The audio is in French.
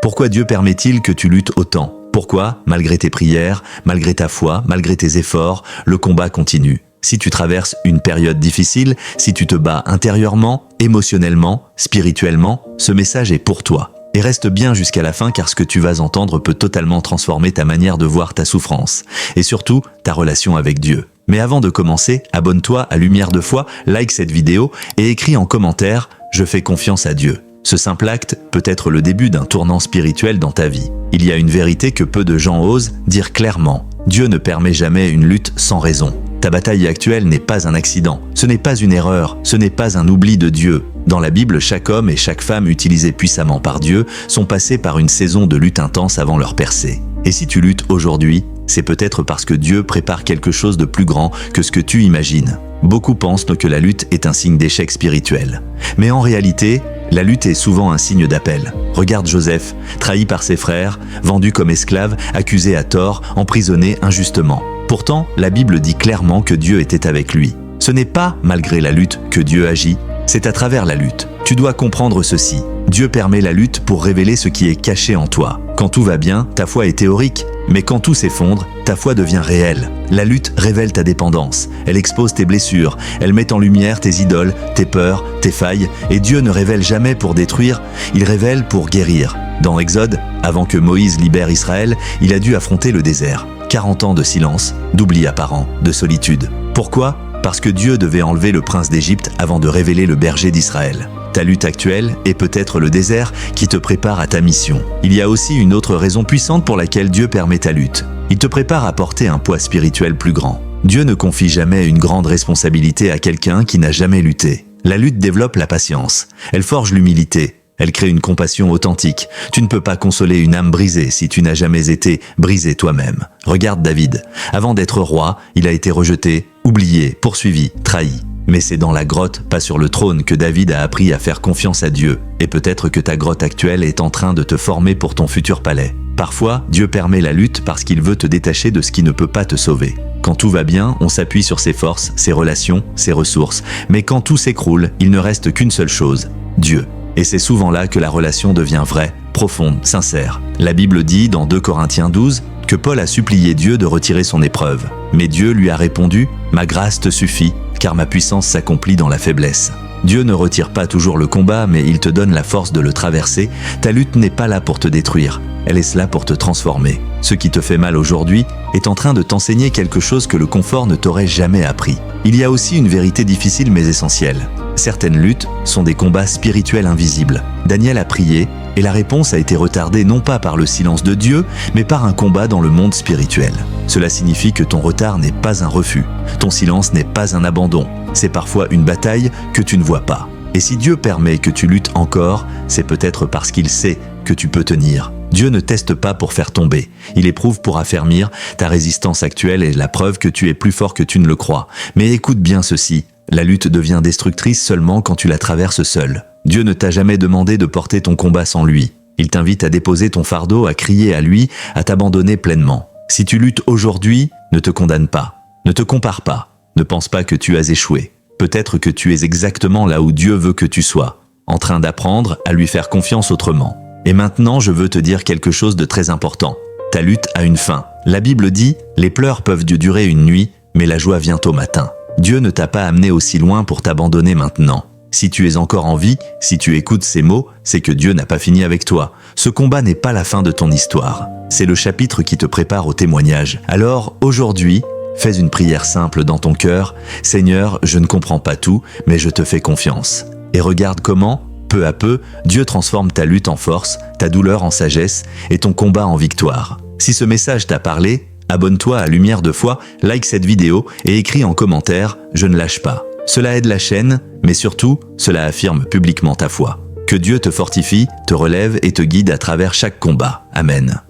Pourquoi Dieu permet-il que tu luttes autant? Pourquoi, malgré tes prières, malgré ta foi, malgré tes efforts, le combat continue? Si tu traverses une période difficile, si tu te bats intérieurement, émotionnellement, spirituellement, ce message est pour toi. Et reste bien jusqu'à la fin car ce que tu vas entendre peut totalement transformer ta manière de voir ta souffrance. Et surtout, ta relation avec Dieu. Mais avant de commencer, abonne-toi à Lumière de Foi, like cette vidéo et écris en commentaire « Je fais confiance à Dieu ». Ce simple acte peut être le début d'un tournant spirituel dans ta vie. Il y a une vérité que peu de gens osent dire clairement. Dieu ne permet jamais une lutte sans raison. Ta bataille actuelle n'est pas un accident, ce n'est pas une erreur, ce n'est pas un oubli de Dieu. Dans la Bible, chaque homme et chaque femme utilisés puissamment par Dieu sont passés par une saison de lutte intense avant leur percée. Et si tu luttes aujourd'hui, c'est peut-être parce que Dieu prépare quelque chose de plus grand que ce que tu imagines. Beaucoup pensent que la lutte est un signe d'échec spirituel. Mais en réalité, la lutte est souvent un signe d'appel. Regarde Joseph, trahi par ses frères, vendu comme esclave, accusé à tort, emprisonné injustement. Pourtant, la Bible dit clairement que Dieu était avec lui. Ce n'est pas malgré la lutte que Dieu agit, c'est à travers la lutte. Tu dois comprendre ceci. Dieu permet la lutte pour révéler ce qui est caché en toi. Quand tout va bien, ta foi est théorique, mais quand tout s'effondre, ta foi devient réelle. La lutte révèle ta dépendance, elle expose tes blessures, elle met en lumière tes idoles, tes peurs, tes failles, et Dieu ne révèle jamais pour détruire, il révèle pour guérir. Dans Exode, avant que Moïse libère Israël, il a dû affronter le désert. 40 ans de silence, d'oubli apparent, de solitude. Pourquoi? Parce que Dieu devait enlever le prince d'Égypte avant de révéler le berger d'Israël. Ta lutte actuelle est peut-être le désert qui te prépare à ta mission. Il y a aussi une autre raison puissante pour laquelle Dieu permet ta lutte. Il te prépare à porter un poids spirituel plus grand. Dieu ne confie jamais une grande responsabilité à quelqu'un qui n'a jamais lutté. La lutte développe la patience. Elle forge l'humilité. Elle crée une compassion authentique. Tu ne peux pas consoler une âme brisée si tu n'as jamais été brisé toi-même. Regarde David. Avant d'être roi, il a été rejeté, oublié, poursuivi, trahi. Mais c'est dans la grotte, pas sur le trône, que David a appris à faire confiance à Dieu. Et peut-être que ta grotte actuelle est en train de te former pour ton futur palais. Parfois, Dieu permet la lutte parce qu'il veut te détacher de ce qui ne peut pas te sauver. Quand tout va bien, on s'appuie sur ses forces, ses relations, ses ressources. Mais quand tout s'écroule, il ne reste qu'une seule chose, Dieu. Et c'est souvent là que la relation devient vraie, profonde, sincère. La Bible dit dans 2 Corinthiens 12 que Paul a supplié Dieu de retirer son épreuve. Mais Dieu lui a répondu « Ma grâce te suffit, car ma puissance s'accomplit dans la faiblesse ». Dieu ne retire pas toujours le combat, mais il te donne la force de le traverser. Ta lutte n'est pas là pour te détruire, elle est là pour te transformer. Ce qui te fait mal aujourd'hui est en train de t'enseigner quelque chose que le confort ne t'aurait jamais appris. Il y a aussi une vérité difficile mais essentielle. Certaines luttes sont des combats spirituels invisibles. Daniel a prié et la réponse a été retardée non pas par le silence de Dieu, mais par un combat dans le monde spirituel. Cela signifie que ton retard n'est pas un refus, ton silence n'est pas un abandon. C'est parfois une bataille que tu ne vois pas. Et si Dieu permet que tu luttes encore, c'est peut-être parce qu'il sait que tu peux tenir. Dieu ne teste pas pour faire tomber, il éprouve pour affermir. Ta résistance actuelle est la preuve que tu es plus fort que tu ne le crois. Mais écoute bien ceci, la lutte devient destructrice seulement quand tu la traverses seul. Dieu ne t'a jamais demandé de porter ton combat sans lui. Il t'invite à déposer ton fardeau, à crier à lui, à t'abandonner pleinement. Si tu luttes aujourd'hui, ne te condamne pas, ne te compare pas, ne pense pas que tu as échoué. Peut-être que tu es exactement là où Dieu veut que tu sois, en train d'apprendre à lui faire confiance autrement. Et maintenant, je veux te dire quelque chose de très important. Ta lutte a une fin. La Bible dit « Les pleurs peuvent durer une nuit, mais la joie vient au matin ». Dieu ne t'a pas amené aussi loin pour t'abandonner maintenant. Si tu es encore en vie, si tu écoutes ces mots, c'est que Dieu n'a pas fini avec toi. Ce combat n'est pas la fin de ton histoire. C'est le chapitre qui te prépare au témoignage. Alors, aujourd'hui, fais une prière simple dans ton cœur. « Seigneur, je ne comprends pas tout, mais je te fais confiance. » Et regarde comment, peu à peu, Dieu transforme ta lutte en force, ta douleur en sagesse et ton combat en victoire. Si ce message t'a parlé, abonne-toi à Lumière de Foi, like cette vidéo et écris en commentaire « Je ne lâche pas ». Cela aide la chaîne, mais surtout, cela affirme publiquement ta foi. Que Dieu te fortifie, te relève et te guide à travers chaque combat. Amen.